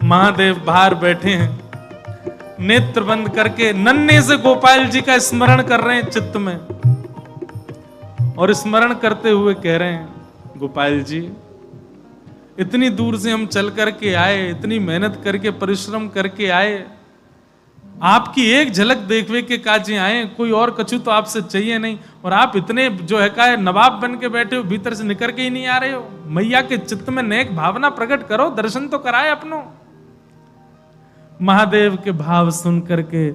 महादेव बाहर बैठे हैं, नेत्र बंद करके नन्हे से गोपाल जी का स्मरण कर रहे हैं चित्त में, और स्मरण करते हुए कह रहे हैं, गोपाल जी इतनी दूर से हम चल करके आए, इतनी मेहनत करके परिश्रम करके आए, आपकी एक झलक देखने के काजे आए, कोई और कछु तो आपसे चाहिए नहीं, और आप इतने जो है का नवाब बन के बैठे हो, भीतर से निकल के ही नहीं आ रहे हो। मैया के चित्त में नेक भावना प्रकट करो, दर्शन तो कराए अपनों। महादेव के भाव सुन करके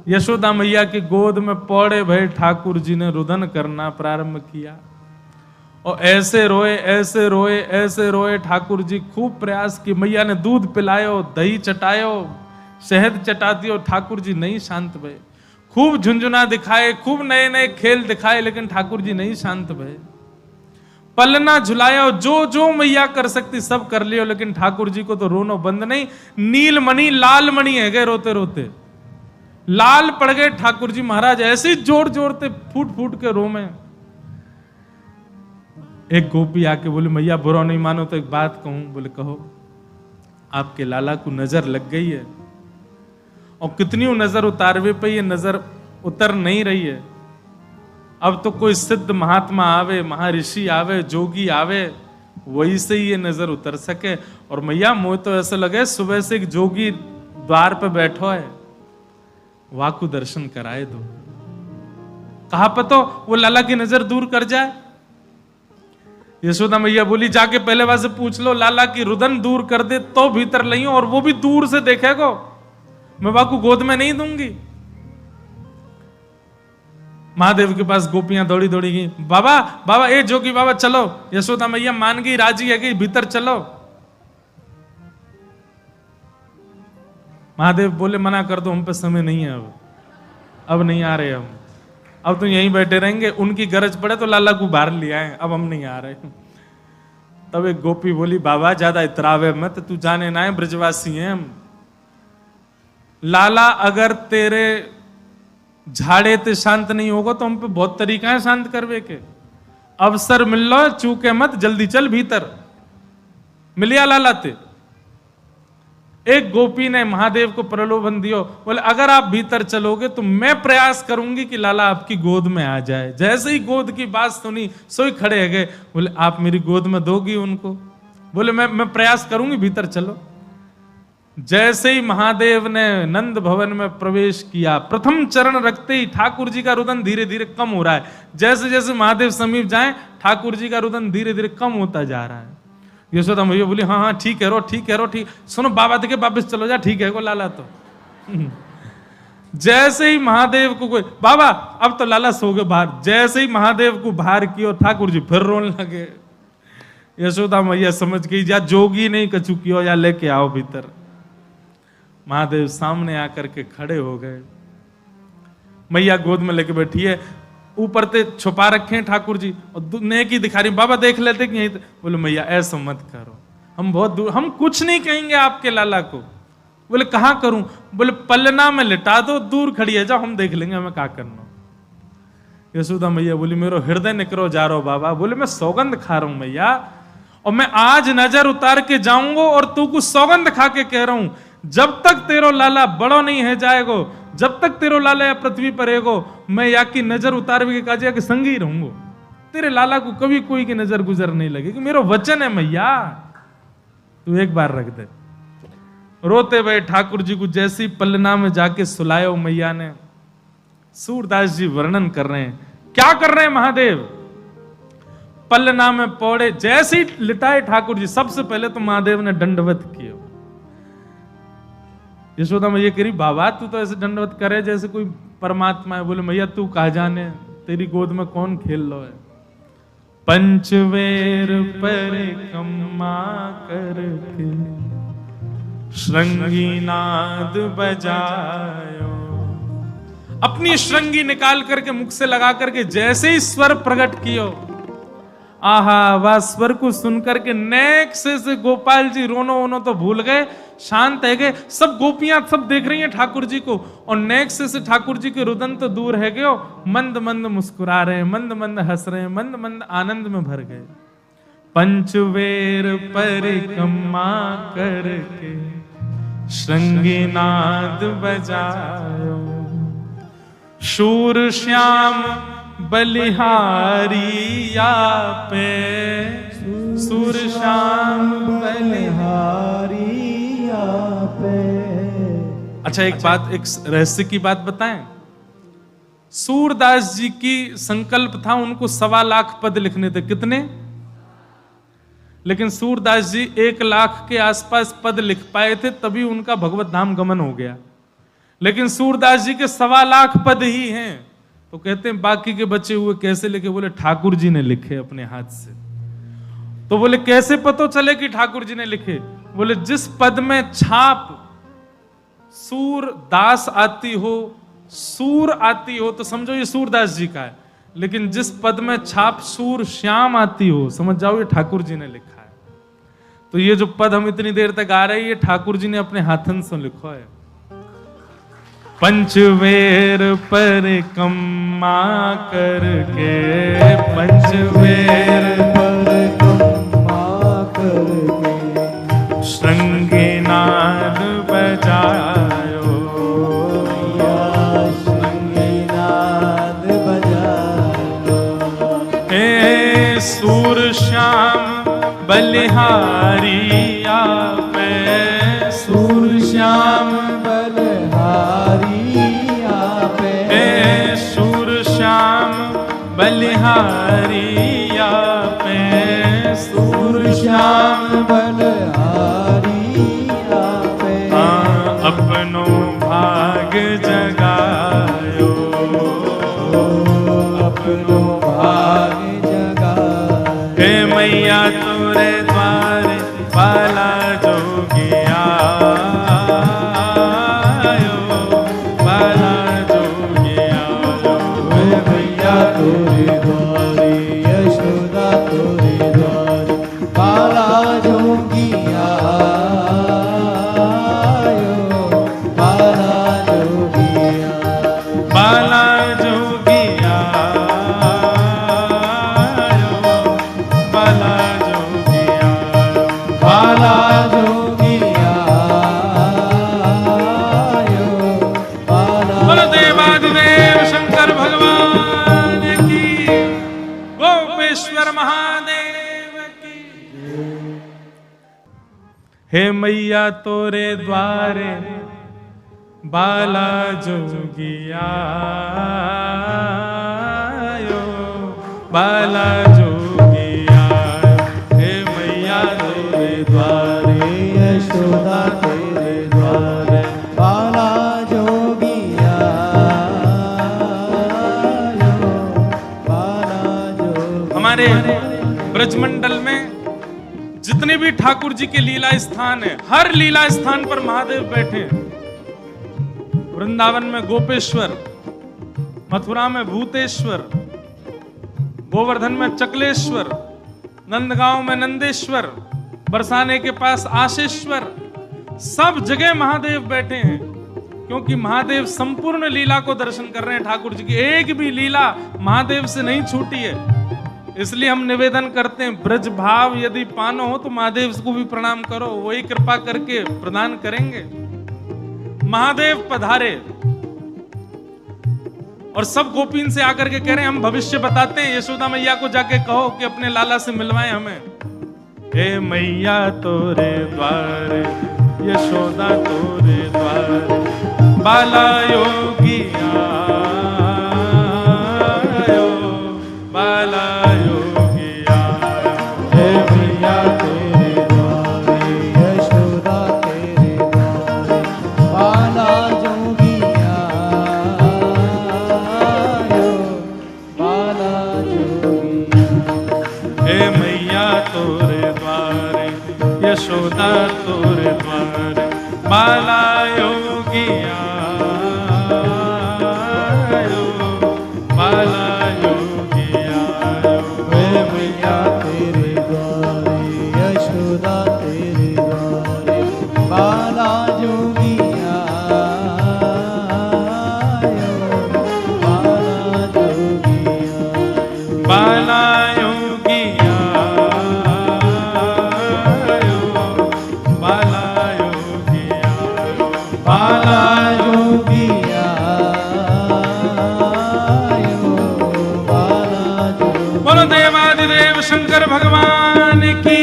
यशोदा मैया की गोद में पौड़े भय ठाकुर जी ने रुदन करना प्रारंभ किया, और ऐसे रोए ऐसे रोए ऐसे रोए। ठाकुर जी खूब प्रयास की, मैया ने दूध पिलायो, दही चटायो, शहद चटा दियो, ठाकुर जी नहीं शांत भये। खूब झुंझुना दिखाए, खूब नए नए खेल दिखाए, लेकिन ठाकुर जी नहीं शांत भये। पलना झुलाया, जो जो मैया कर सकती सब कर लियो, लेकिन ठाकुर जी को तो रोनो बंद नहीं। नीलमणि लाल मणि है गए रोते रोते, लाल पड़ गए ठाकुर जी महाराज, ऐसे जोर जोरते फूट फूट के रो में। एक गोपी आके बोले, मैया बुरा नहीं मानो तो एक बात कहूं। बोले कहो। आपके लाला को नजर लग गई है, और कितनी नजर उतारवे पे ये नजर उतर नहीं रही है। अब तो कोई सिद्ध महात्मा आवे, महर्षि आवे, जोगी आवे, वही से ही ये नजर उतर सके। और मैया मुझे तो ऐसा लगे सुबह से एक जोगी द्वार पे बैठो है, वाकु दर्शन कराए दो। कहा पतो वो लाला की नजर दूर कर जाए। यशोदा मैया बोली, जाके पहले वहां से पूछ लो, लाला की रुदन दूर कर दे तो भीतर लइयो, और वो भी दूर से देखेगो, मैं बाकू गोद में नहीं दूंगी। महादेव के पास गोपियां दौड़ी दौड़ी गई, बाबा बाबा ए जोगी बाबा चलो। यशोदा मैया मान गई, राजी है गई, भीतर चलो। महादेव बोले, मना कर दो, हम पे समय नहीं है, अब नहीं आ रहे हम, अब तो यहीं बैठे रहेंगे, उनकी गरज पड़े तो लाला को बाहर ले आए, अब हम नहीं आ रहे। तब एक गोपी बोली, बाबा ज्यादा इतरावे मत, तू जाने ना है ब्रजवासी हैं हम। लाला अगर तेरे झाड़े ते शांत नहीं होगा तो हम पे बहुत तरीका है शांत करवे के। अवसर मिल लो, चूके मत, जल्दी चल भीतर। मिलिया लाला ते। एक गोपी ने महादेव को प्रलोभन दियो, बोले अगर आप भीतर चलोगे तो मैं प्रयास करूंगी कि लाला आपकी गोद में आ जाए। जैसे ही गोद की बात सुनी, सोई खड़े है गए। बोले आप मेरी गोद में दोगी उनको? बोले मैं प्रयास करूंगी, भीतर चलो। जैसे ही महादेव ने नंद भवन में प्रवेश किया, प्रथम चरण रखते ही ठाकुर जी का रुदन धीरे धीरे कम हो रहा है। जैसे जैसे महादेव समीप जाए, ठाकुर जी का रुदन धीरे धीरे कम होता जा रहा है। यशोदा मैया बोली, हाँ हाँ ठीक है रो, ठीक है रो, ठीक। सुनो बाबा देखे वापिस चलो जा, ठीक है को लाला तो। जैसे ही महादेव को कोई, बाबा अब तो लाला सो गए बाहर। जैसे ही महादेव को बाहर किया, ठाकुर जी फिर रोने लगे। यशोदा मैया समझ गई, या जोगी नहीं कछु कियो, या लेके आओ भीतर। महादेव सामने आकर के खड़े हो गए। मैया गोद में लेके बैठी है, ऊपर ते छुपा रखे हैं ठाकुर जी, और नेकी दिखा रही, बाबा देख लेते कि यहीं। बोले मैया ऐसा मत करो, हम बहुत दूर, हम कुछ नहीं कहेंगे आपके लाला को। बोले कहाँ करूं? बोले पलना में लिटा दो, दूर खड़ी है, जाओ हम देख लेंगे हमें क्या करना। यशोदा मैया बोली, मेरा हृदय निकरो जा रहा हो बाबा। बोले मैं सौगंध खा रहा हूं मैया, और मैं आज नजर उतार के जाऊंगा, और तू कुछ सौगंध खा के कह रहा हूं, जब तक तेरो लाला बड़ो नहीं है जाएगो, जब तक तेरो लाला या पृथ्वी पर रहेगो, मैं या की नजर उतार के काजिया के संग ही रहूंगो। तेरे लाला को कभी कोई की नजर गुजर नहीं लगेगी, मेरा वचन है मैया, तू एक बार रख दे। रोते हुए ठाकुर जी को जैसी पलना में जाके सुलायो मैया ने। सूरदास जी वर्णन कर रहे हैं, क्या कर रहे हैं महादेव? पलना में पौड़े जैसे ही लिटाए ठाकुर जी, सबसे पहले तो महादेव ने दंडवत किया। यशोदा मैया कह रही, बाबा तू तो ऐसे दंडवत करे जैसे कोई परमात्मा है। बोले मैया तू कहा जाने, तेरी गोद में कौन खेल लो है। पंचवेर परिक्रमा करके श्रृंगी नाद बजायो। अपनी श्रृंगी निकाल करके मुख से लगा करके जैसे ही स्वर प्रकट कियो, आहा वह स्वर को सुनकर के नेक से गोपाल जी रोनो वोनो तो भूल गए, शांत है गए। सब गोपियां सब देख रही हैं ठाकुर जी को, और नेक से ठाकुर जी के रुदन तो दूर है गए, मंद मंद मुस्कुरा रहे हैं, मंद मंद हंस रहे हैं, मंद मंद आनंद में भर गए। पंचवेर परिक्रमा करके श्रृंगीनाद बजायो। शूर श्याम बलिहारी पे, सूर श्याम बलिहारी पे। अच्छा एक रहस्य की बात बताएं। सूरदास जी की संकल्प था उनको 1.25 लाख पद लिखने थे। कितने? लेकिन सूरदास जी 1 लाख के आसपास पद लिख पाए थे, तभी उनका भगवत धाम गमन हो गया। लेकिन सूरदास जी के 1.25 लाख पद ही हैं। तो कहते हैं बाकी के बचे हुए कैसे लिखे? बोले ठाकुर जी ने लिखे अपने हाथ से। तो बोले कैसे पता चले कि ठाकुर जी ने लिखे? बोले जिस पद में छाप सूरदास आती हो, सूर आती हो, तो समझो ये सूरदास जी का है। लेकिन जिस पद में छाप सूर श्याम आती हो, समझ जाओ ये ठाकुर जी ने लिखा है। तो ये जो पद हम इतनी देर तक गा रहे हैं, ये ठाकुर जी ने अपने हाथन से लिखा है। पंचवेर परिक्रमा करके, पंचवेर परिक्रमा करके श्रृंगीनाद बजायो। श्रृंगीनाद बजायो। हे सूर श्याम बलिहारी पे, सूर श्याम बलिहारिया पे, सूर श्याम बलिहारिया पे। अपनो भाग जगायो, अपनो भाग जगायो। हे मैया तोरे द्वारे बाला जोगिया, बाला जोगिया। हे मैया तोरे द्वारे, यशोदा तोरे द्वारे बाला जोगिया, बाला जोगिया, बाला जोगिया, बाला जोगिया, बाला जोगिया। बोलो देवादिदेव शंकर भगवान की, गोपेश्वर महादेव की। हे मैया तोरे द्वारे बाला जोगिया, बाला जोगिया। हे मैया तोरे द्वारे, यशोदा तेरे द्वारे बाला जोगिया, बाला जोगिया। हमारे ब्रजमंडल में जितने भी ठाकुर जी के लीला स्थान है, हर लीला स्थान पर महादेव बैठे हैं। वृंदावन में गोपेश्वर, मथुरा में भूतेश्वर, गोवर्धन में चकलेश्वर, नंदगांव में नंदेश्वर, बरसाने के पास आशेश्वर, सब जगह महादेव बैठे हैं। क्योंकि महादेव संपूर्ण लीला को दर्शन कर रहे हैं। ठाकुर जी की एक भी लीला महादेव से नहीं छूटी है। इसलिए हम निवेदन करते हैं, ब्रज भाव यदि पानो हो तो महादेव को भी प्रणाम करो, वही कृपा करके प्रदान करेंगे। महादेव पधारे और सब गोपीन से आकर के कह रहे हैं हम भविष्य बताते हैं। यशोदा मैया को जाके कहो कि अपने लाला से मिलवाए हमें। हे मैया तोरे द्वारे, यशोदा तोरे द्वारे बाला योगिया, बाला योगिया। हे मैया तेरे द्वारे, यशोदा तेरे द्वारे बाला जोगिया, बाला जोगिया। हे मैया तोरे द्वारे, यशोदा तोरे द्वारे बाला योगिया, बाला योगिया। हे मैया तेरे द्वारे, यशोदा तेरे द्वारे बाला जोगिया, बाला जोगिया, बाला योगिया, बाला जोगिया बाला जोगिया। बोलो देवादिदेव शंकर भगवान की।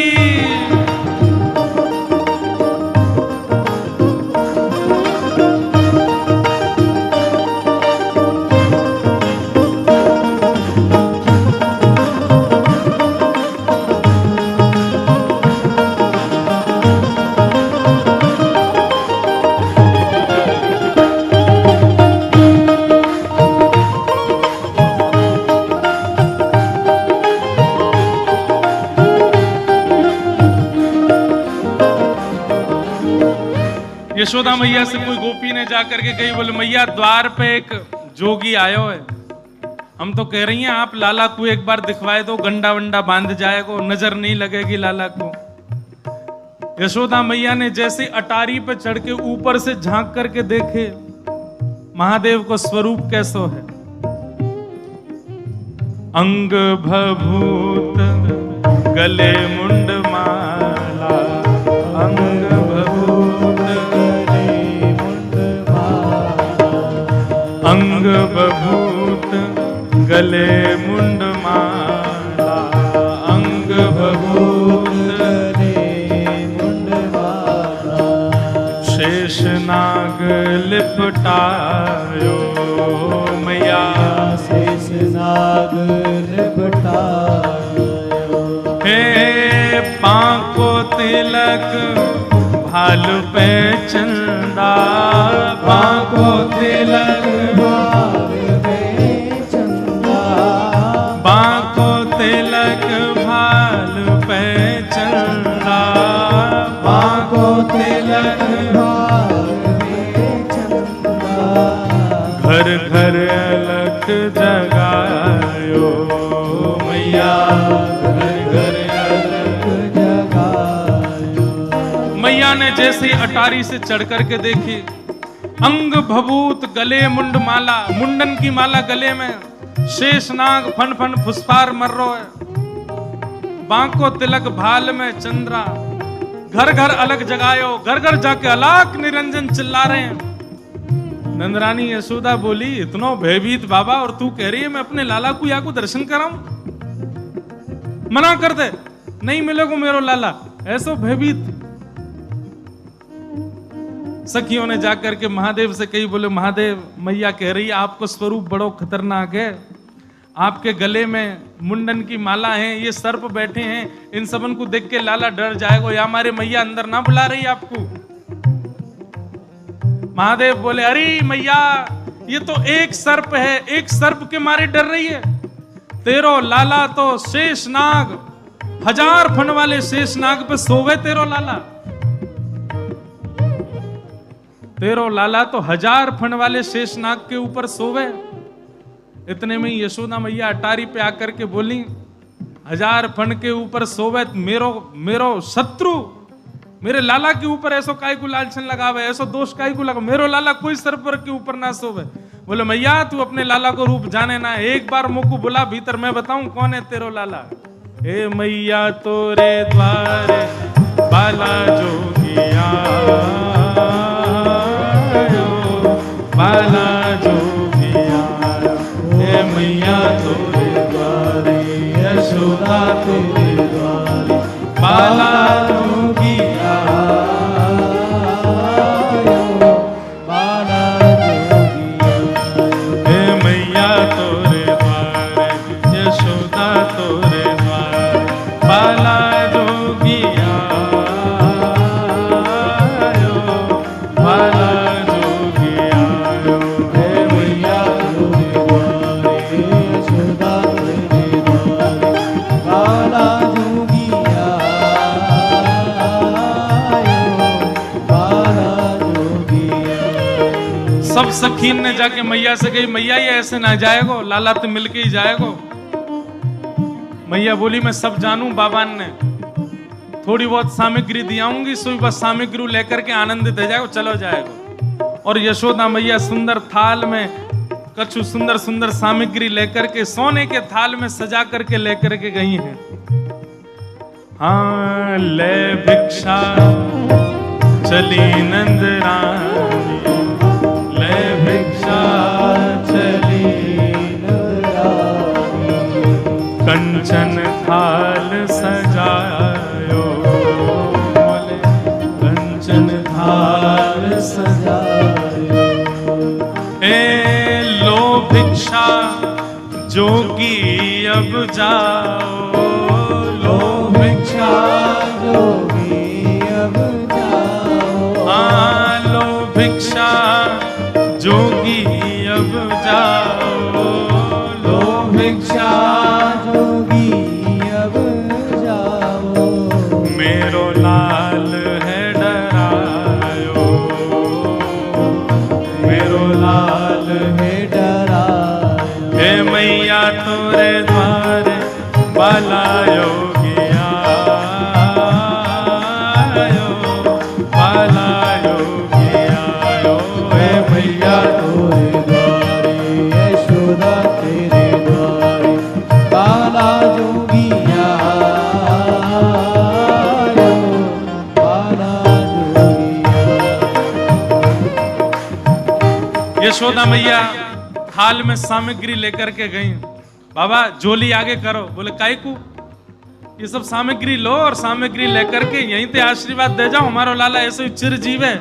यशोदा मैया से कोई गोपी ने जाकर के कही, बोले मैया द्वार पे एक जोगी आयो है, हम तो कह रही हैं आप लाला को एक बार दिखवाए दो, गंडा वंडा बांध जाएगा, नजर नहीं लगेगी लाला को। यशोदा मैया ने जैसे अटारी पे चढ़ के ऊपर से झांक करके देखे महादेव को स्वरूप कैसो है। अंग भभूत गले मुंड माला, अंग भभूत अंग बभूत गले मुंड माला, अंग बभूत गले मुंड माला। शेष नाग लिपटायो मैया, शेष नाग लिपटायो। हे पांको तिलक भालू पे चंदा, पांको तिलक भालू पे चंदा, बांको तिलक भालू पे चंदा, बांको तिलक भालू पे चंदा। घर घर अलख जगायो मैया, घर घर अलख जगायो। मैया ने जैसे ही अटारी से चढ़ करके देखी, अंग भभूत गले मुंड माला, मुंडन की माला गले में, शेष नाग फन फन फुसफार मर रो है, बांको तिलक भाल में चंद्रा, घर घर अलग जगायो, घर घर जाके अलाक निरंजन चिल्ला रहे हैं। नंदरानी यशोदा बोली, इतना भयभीत बाबा और तू कह रही है मैं अपने लाला को या को दर्शन कराऊं? मना कर दे, नहीं मिलेगा मेरो लाला। ऐसो भयभीत सखियों ने जाकर के महादेव से कही, बोले महादेव मैया कह रही है आपको स्वरूप बड़ो खतरनाक है, आपके गले में मुंडन की माला है, ये सर्प बैठे हैं, इन सबन को देख के लाला डर जाएगा, या हमारे मैया अंदर ना बुला रही आपको। महादेव बोले अरे मैया ये तो एक सर्प है, एक सर्प के मारे डर रही है, तेरो लाला तो शेष नाग, 1000 फन वाले शेष नाग पे सोवे तेरो लाला, तेरो लाला तो 1000 फन वाले शेष नाग के ऊपर सोवे। इतने में यशोदा मैया अटारी पे आकर के बोली, 1000 फन के ऊपर सोवे मेरो शत्रु, मेरे लाला के ऊपर ऐसो काय को लालचन लगावे, ऐसो दोष काय को लगा, मेरो लाला कोई सर्पर के ऊपर ना सोवे। बोले मैया तू अपने लाला को रूप जाने ना, एक बार मुझको बुला भीतर, मैं बताऊं कौन है तेरो लाला। हे मैया तोरे द्वारे बाला जोगिया, बाला जोगिया, हे मैया तोरे द्वारे, यशोदा तेरे द्वारे, बाला जोगिया, बाला जोगिया। हे मैया तोरे द्वारे, यशोदा तोरे द्वारे, बाला जोगिया, बाला जोगिया, हे मैया तोरे द्वारे, यशोदा तेरे द्वारे, बाला जोगिया, बाला जोगिया। सब सखीन ने जाके मैया से कही, मैया ये ऐसे ना जाएगो, लाला तो मिलके ही जाएगो। मैया बोली मैं सब जानूं, बाबा ने थोड़ी बहुत सामग्री दियाऊंगी, सोई बस सामग्री लेकर के आनंदित हो जाएगो, चलो जाएगो। और यशोदा मैया सुंदर थाल में कछु सुंदर सुंदर सामग्री लेकर के सोने के थाल में सजा करके लेकर के गई हैं। हाँ ले भिक्षा चली नंद रानी ले भिक्षा चली नंदरानी कंचन थाल सजायो बोले कंचन थाल सजायो ए लो भिक्षा जोगी अब जाओ लो भिक्षा जोगी अब जाओ लो भिक्षा जोगी अब जाओ लो भिक्षा जोगी अब जाओ मेरो लाल है डरायो मेरो लाल है डरायो हे मैया तोरे द्वारे बालायो गया बालायो गया हे मैया तोरे द्वारे यशोदा तेरे द्वारे बाला जोगिया बाला जोगिया यशोदा मैया थाल में सामग्री लेकर के गई। बाबा झोली आगे करो। बोले काहे को? ये सब सामग्री लो और सामग्री लेकर के यहीं पे आशीर्वाद दे जाओ। हमारा लाला ऐसे ही चिरजीव है।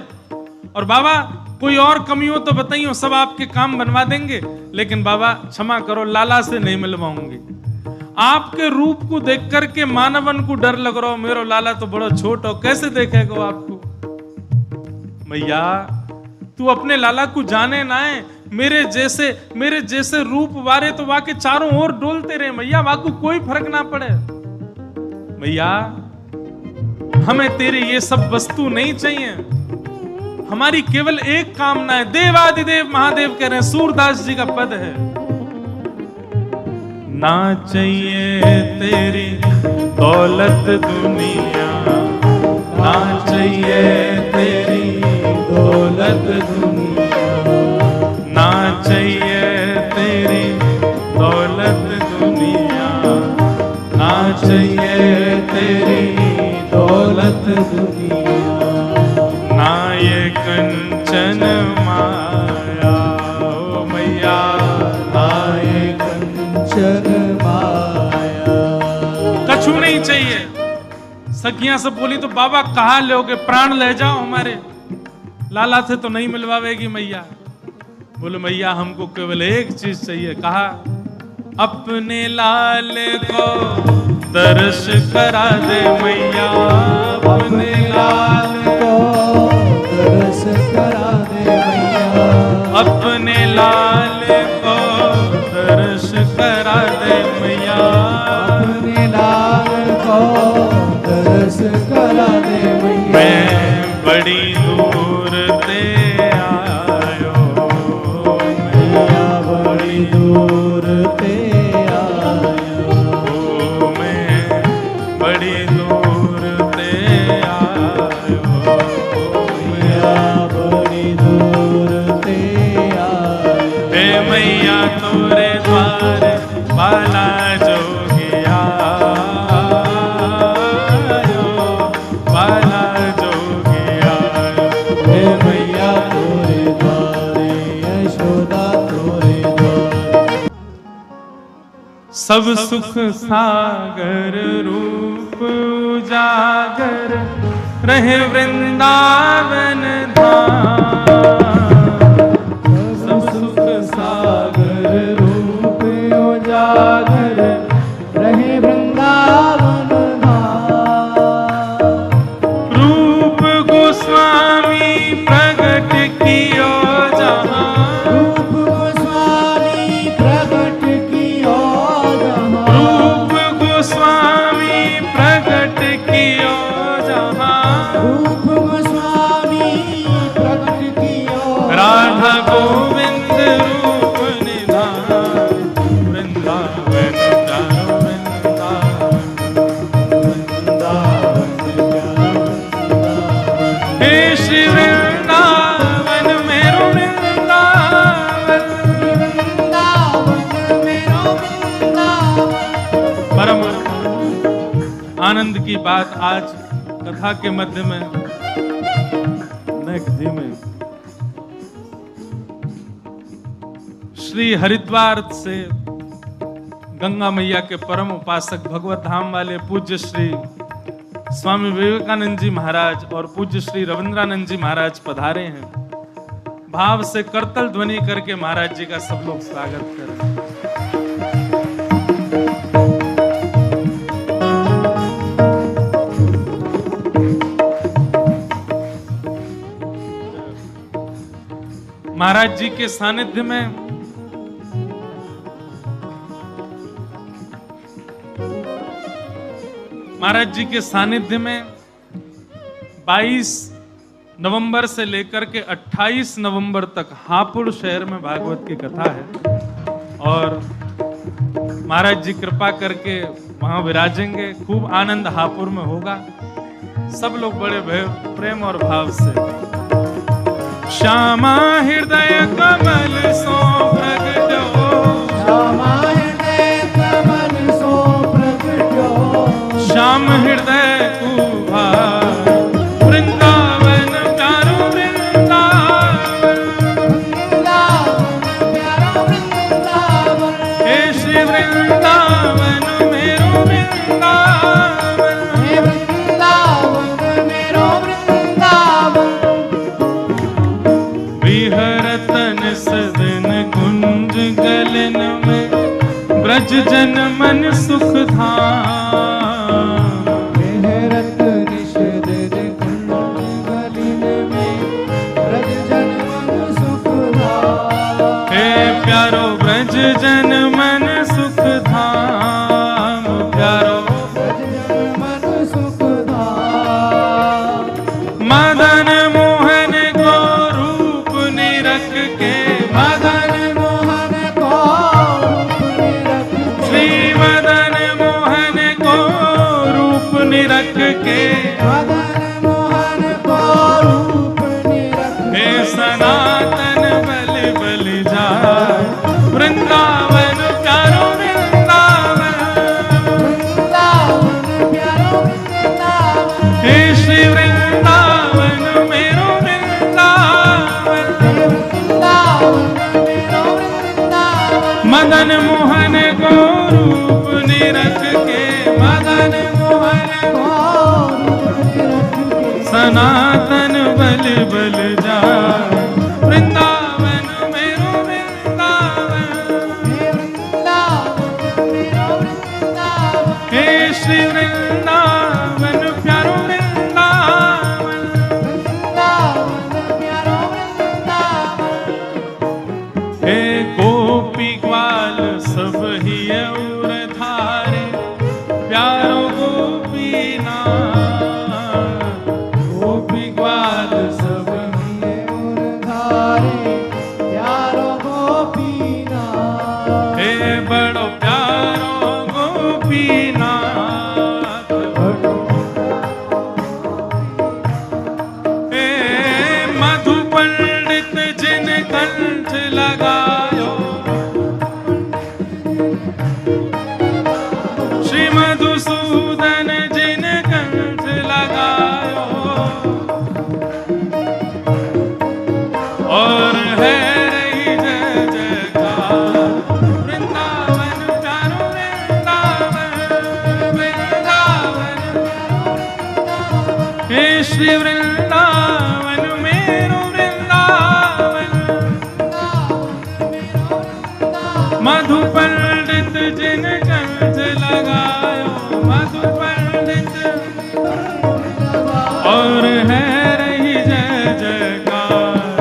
और बाबा कोई और कमी हो तो बताइए, सब आपके काम बनवा देंगे। लेकिन बाबा क्षमा करो, लाला से नहीं मिलवाऊंगी। आपके रूप को देख करके मानवन को डर लग रहा हो। मेरो लाला तो बड़ा छोट हो, कैसे देखेगा आपको? मैया तू अपने लाला को जाने ना है। मेरे जैसे रूप वारे तो वाके चारों ओर डोलते रहे मैया, वाको कोई फर्क ना पड़े। मैया हमें तेरे ये सब वस्तु नहीं चाहिए। हमारी केवल एक कामना है। देवादिदेव महादेव कह रहे हैं, सूरदास जी का पद है, ना चाहिए तेरी दौलत दुनिया, ना चाहिए तेरी दौलत दुनिया ना चाहिए तेरी दौलत दुनिया, ना चाहिए तेरी दौलत दुनिया ना ये कंचन माया। ओ मैया ना ये कंचन माया कछु नहीं चाहिए। सखियां सब बोली तो बाबा कहाँ लोगे? प्राण ले जाओ हमारे। लाला थे तो नहीं मिलवावेगी मैया। बोले मैया हमको केवल एक चीज चाहिए। कहा अपने लाल को दर्श करा दे मैया, अपने लाल को दर्श करा दे मैया अपने लाल को दर्श करा दे मैया, अपने लाल को दर्श करा दे मैया मैं बड़ी दूर ते आयो मैया बड़ी दूर ते आयो मैं बड़ी दूर ते आयो मैया बड़ी दूर ते आयो हे मैया तोरे द्वार बाला जोगिया बाला जोगिया हे मैया तोरे द्वारे यशोदा तोरे द्वारे सब सुख सागर रूप उजागर रहे वृंदावन धाम। सब सुख सागर रूप उजागर रहे वृंदावन धाम। रूप गोस्वामी प्रगट कियो जहाँ, रूप गोस्वामी प्रगट कियो जहाँ। रूप गोस्वामी प्रगट कियो जहाँ, रूप गोस्वामी प्रगट कियो राधा गोविंद रूप निधान वृंदावन जानो वृंदावन हे श्री वृंदावन मेरो वृंदावन परम आनंद की बात आज कथा के मध्य में धीमे। श्री हरिद्वार से गंगा मैया के परम उपासक भगवत धाम वाले पूज्य श्री स्वामी विवेकानंद जी महाराज और पूज्य श्री रविंद्रानंद जी महाराज पधारे हैं। भाव से करतल ध्वनि करके महाराज जी का सब लोग स्वागत करें। महाराज जी के सानिध्य में महाराज जी के सानिध्य में 22 नवंबर से लेकर के 28 नवंबर तक हापुड़ शहर में भागवत की कथा है और महाराज जी कृपा करके वहां विराजेंगे। खूब आनंद हापुड़ में होगा। सब लोग बड़े प्रेम और भाव से श्यामा हृदय कमल सो प्रगटो, श्यामा हृदय कमल सो प्रगटो, श्याम हृदय कुभार वृंदावन प्यारो वृंदावन, वृंदावन प्यारो वृंदावन, हे श्री वृंदावन मेरो वृंदावन, हे वृंदावन मेरो वृंदावन, विहरत निस दिन कुंज गलन में ब्रज जन मन सुख धाम, विहरत निस दिन कुंज गलन में ब्रज जन मन सुख धाम, हे प्यारो ब्रज जन मन सुख धाम, प्यारो ब्रज जन मन सुख धाम, मदन मोहन को रूप निरख के, मदन मोहन को रूप निरख के, श्री मदन मोहन को रूप निरख के, मदन मोहन को रूप निरख हे के, सनातन बल बल जाय वृंदावन प्यारो वृंदावन, वृंदावन प्यारो वृंदावन, हे श्री वृंदावन मेरो वृंदावन, हे वृंदावन मेरो वृंदावन, मदन मोहन को रूप निरख के, मदन मोहन को रूप निरख के, सनातन बल बल जाय वृंदावन मेरो वृंदावन, हे वृंदावन मेरो वृंदावन, हे श्री वृंदावन प्यारो वृंदावन, वृंदावन प्यारो वृंदावन, हे गोपी ग्वाल सब ही और धारे प्यारो गोपीनाथ, गोपी ग्वाल सब ये और धारे प्यारो गोपीनाथ, हे बड़ो प्यारो गोपीनाथ, हे मधु पंडित जिन कंठ लगायो, श्री मधुसूदन जिन कंठ लगायो, और है रही जय जयकार वृंदावन प्यारो वृंदावन, वृंदावन हे श्री वृंदावन मेरो वृंदावन, मधु पंडित जिन कंठ लगायो, मधु पंडित और है रही जय जयकार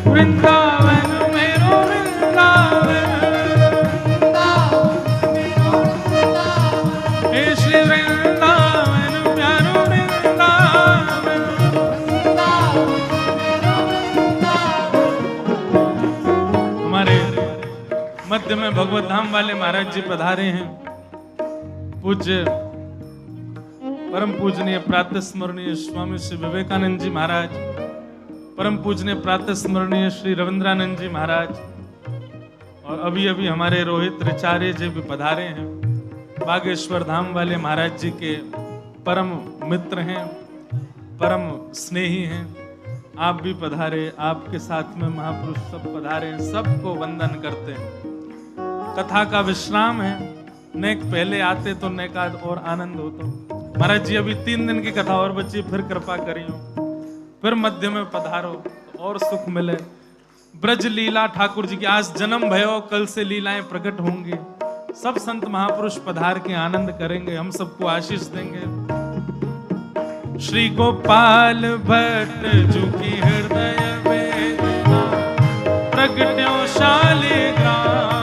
वृंदावन मेरो वृंदावन, हे श्री वृंदावन प्यारो वृंदावन, हमारे मध्य में भगवत धाम वाले महाराज जी पधारे हैं। पूज्य परम पूजनीय प्रातः स्मरणीय स्वामी श्री विवेकानंद जी महाराज, परम पूजनीय प्रातः स्मरणीय श्री रविंद्रानंद जी महाराज, और अभी अभी हमारे रोहित ऋचार्य जी भी पधारे हैं। बागेश्वर धाम वाले महाराज जी के परम मित्र हैं, परम स्नेही हैं। आप भी पधारे, आपके साथ में महापुरुष सब पधारे, सबको वंदन करते हैं। कथा का विश्राम है, नेक पहले आते तो नेक और आनंद होता। महाराज जी अभी 3 दिन की कथा और बची, फिर कृपा करियो, फिर मध्य में पधारो तो और सुख मिले। ब्रज लीला ठाकुर जी की आज जन्म भयो, कल से लीलाएं प्रकट होंगी। सब संत महापुरुष पधार के आनंद करेंगे, हम सबको आशीष देंगे। श्री गोपाल भट्ट जू की हृदय वेदना प्रगट्यो शालिग्राम।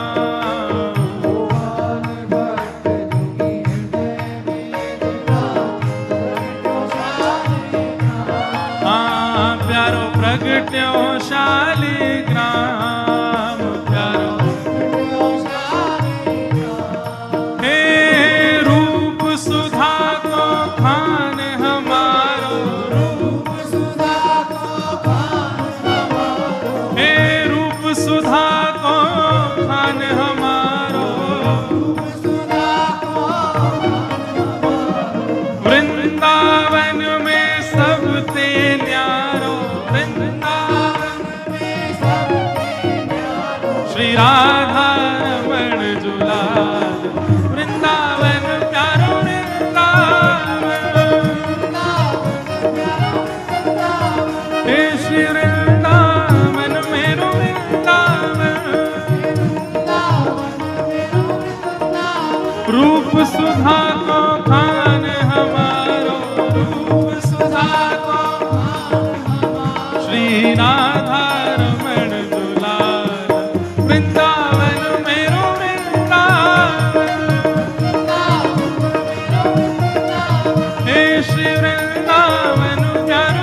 हाँ प्यारो प्रगट्यो शालिग्राम, प्यारो हे रूप सुधा को खान हमारो, रूप सुधा को हे रूप सुधा को खान हमारो, वृंदावन में सबते न्यारो, वृंदावन में सबते न्यारो, श्री राधा रमण जुलाल, वृंदावन प्यारो हे श्री वृंदावन मेरो वृंदावन, रूप सुधा को खान हमारो, रूप सुधा को श्री राधा रमण दुलार, वृंदावन मेरो वृंदावन, हे श्री वृंदावन प्यारो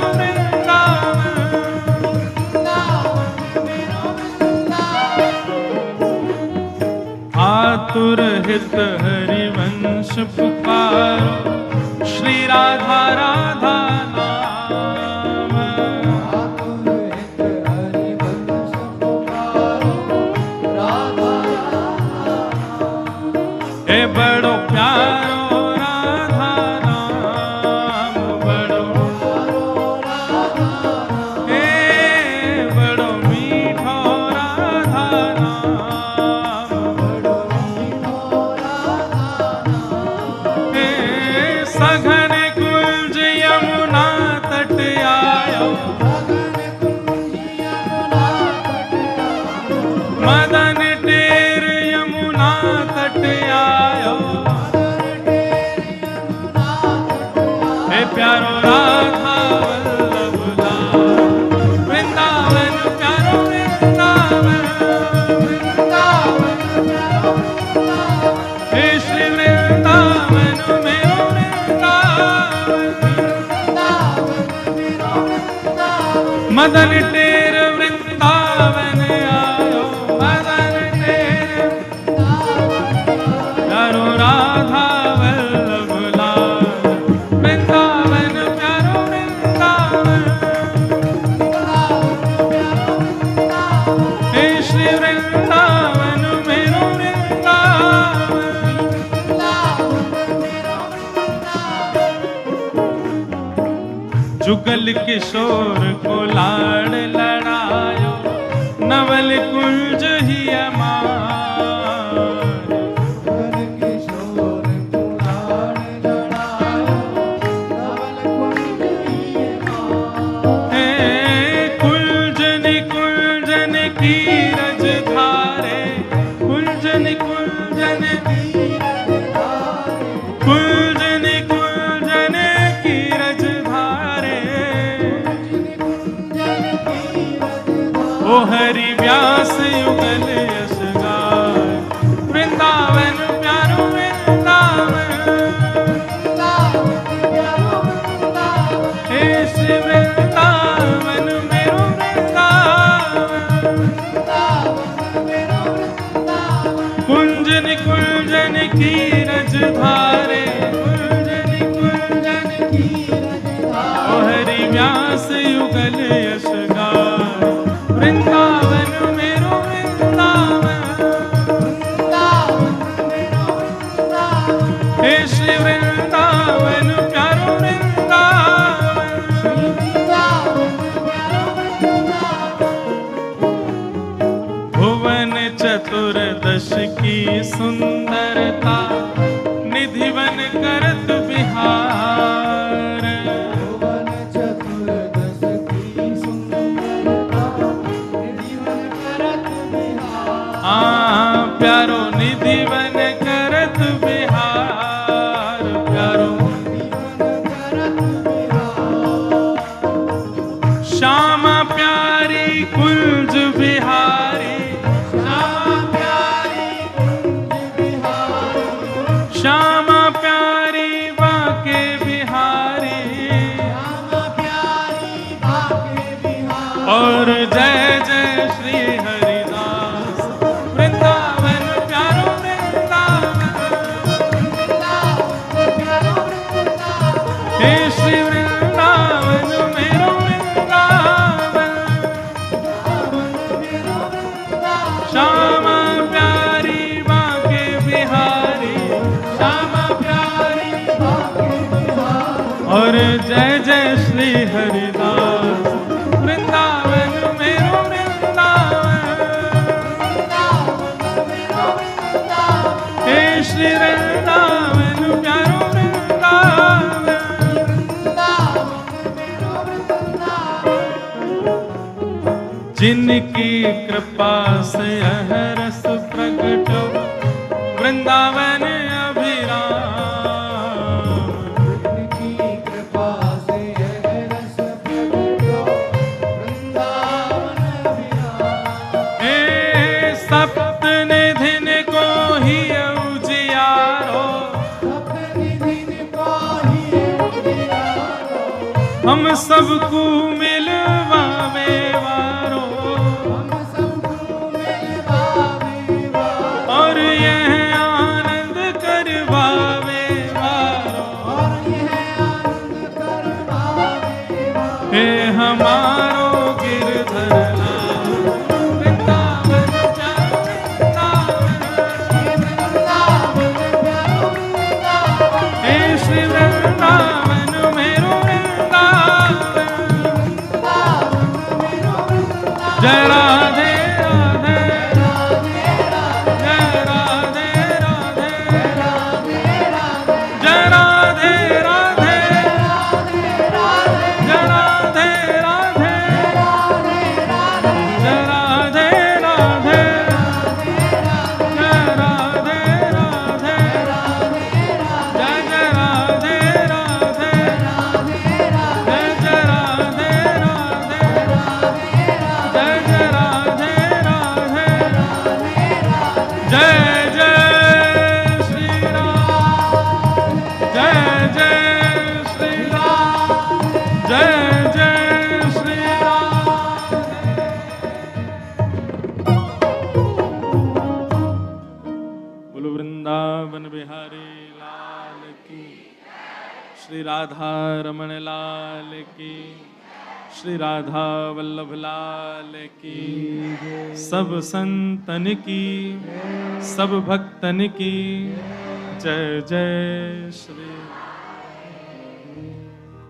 आतुर हित हरिवंश पुकारो, श्री राधा राधा नाम, आतुर हित हरिवंश पुकारो, राधा हे बड़ो प्यारो राधा नाम, बड़ो हे बड़ो मीठो राधा नाम, सघन कुंज यमुना तट आयो, मदन टेर यमुना तट आयो, हे प्यारो राधा वल्लभ लाल, वृंदावन प्यारो वृंदावन, हे श्री वृंदावन मेरो मदन टेर वृंदावन आयो, मदन टेर प्यारो राधा वल्लभ लाल, वृंदावन प्यारो वृंदावन, हे श्री वृंदावन मेरो वृंदावन, जुगल किशोर को लाड़ लड़ायो, नवल कुंज ही अमार, जुगल किशोर को लाड़ लड़ायो, नवल कुंज ही अमार, हे कुंजन कुंजन की रज धारे, कुंजन कुंजन कुंजन कुंजन की रज धारे, ओ हरि व्यास युगल यश गाय, वृंदावन प्यारो वृंदावन, हे श्री वृंदावन मेरो वृंदावन, कुंजन कुंजन की रज धारे, कुंजन कुंजन की रज धारे, ओ हरि व्यास युगल यश गाय, वृंदावन मेरो वृंदावन। चतुर्दश की सुंदरता निधिवन करत बिहार। भुवन चतुर्दश की सुंदरता निधिवन करत बिहार। प्यारो निधिवन करत बिहार, प्यारो निधिवन करत बिहार। श्यामा प्यारी कुंज बिहारी, श्यामा प्यारी कुंज बिहारी। श्यामा प्यारी बाके बिहारी। श्यामा प्यारी बाके बिहारी। और जय जय श्री हरिदास वृंदावन प्यारो वृंदावन। हे श्री वृंदावन मेरो वृंदावन। श्यामा प्यारी बाके बिहारी, श्यामा प्यारी और जय जय श्री हरिदास वृंदावन मेरो वृंदावन। हे श्री वृंदावन प्यारो वृंदावन। जिनकी कृपा से यह रस प्रकट वृंदावन अभिराम। जिनकी कृपा से यह रस प्रकट वृंदावन अभिराम। हे सप्त निधिन को ही उजियारो, सप्तनिधिन को ही उजियारो। हम सबको मिलवावे वारो। हम सबको मिलवावे वारो। और यह आनंद करवावे वारो। और यह आनंद करवावे वारो। हे हमारो गिरधर लाल वृंदावन प्यारो वृंदावन। वृंदावन प्यारो वृंदावन। हे श्री वृंदावन मेरो वृंदावन। जय राधे राधे, जय राधे राधे, जय राधे राधे, जय राधे राधे, जय राधे राधे, जय राधे राधे, जय जय राधे राधे, जय जय राधे राधे, जय जय राधे राधे, जय जय श्री राम, जय जय श्री राम, जय जय श्री राम। बोलो वृंदावन बिहारी लाल की, श्री राधा रमण लाल की, श्री राधा वल्लभ लाल की, सब संतन की, सब भक्तन की जय जय श्री